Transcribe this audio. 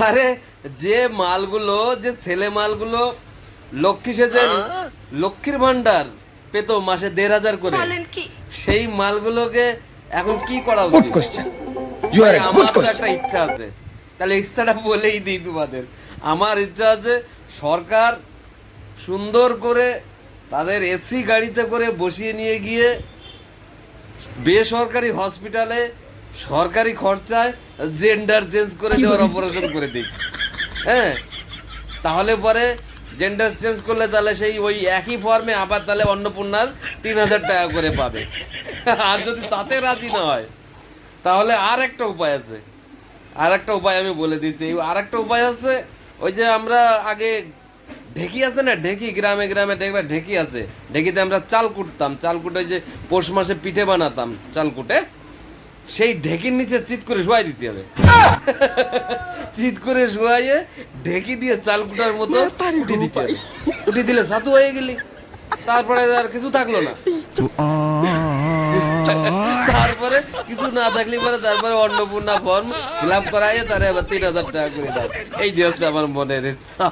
আরে যে মালগুলো, যে ছেলে মালগুলো লক্ষ্মী সেজে লক্ষ্মীর ভান্ডার পেত মাসে 1,500 করে, সেই মালগুলোকে এখন কি করা গুড উচিত? কোশ্চেন, ইউ আর ভাই, এ আমার গুড তো কোশ্চেন। একটা ইচ্ছা আছে, তাহলে ইচ্ছাটা বলেই দিই তোমাদের। আমার ইচ্ছা আছে সরকার সুন্দর করে তাদের এসি গাড়িতে করে বসিয়ে নিয়ে গিয়ে বেসরকারি হসপিটালে সরকারি খরচায় জেন্ডার চেঞ্জ করে দেওয়ার অপারেশন করে দিই। হ্যাঁ, তাহলে পরে জেন্ডার চেঞ্জ করলে তাহলে সেই ওই একই ফর্মে আবার তাহলে অন্নপূর্ণার 3,000 টাকা করে পাবে। আর যদি তাতে রাজি না হয় তাহলে আর একটা উপায় আছে। আর একটা উপায় আমি বলে দিচ্ছি। আর একটা উপায় আছে, ওই যে আমরা আগে ঢেকি আছে না, ঢেকি, গ্রামে গ্রামে দেখবে ঢেকি আছে, ঢেকিতে আমরা চাল কুটতাম, চাল কুটে ওই যে পৌষ মাসে পিঠে বানাতাম চাল কুটে, সেই ঢেকির নিচে চিৎ করে শোয়াই দিতে হবে। চিৎ করে শোয়াইয়ে ঢেকি দিয়ে চাল কুটার মতো উঠে দিতে হবে। উঠে দিলে ছাতু হয়ে গেলি, তারপরে আর কিছু থাকলো না। তারপরে কিছু না থাকলে পরে তারপরে অন্নপূর্ণা ফর্ম ফিল আপ করাইয়ে তারে আবার 3,000 টাকা করে দাও। এই যে হচ্ছে আমার মনের ইচ্ছা।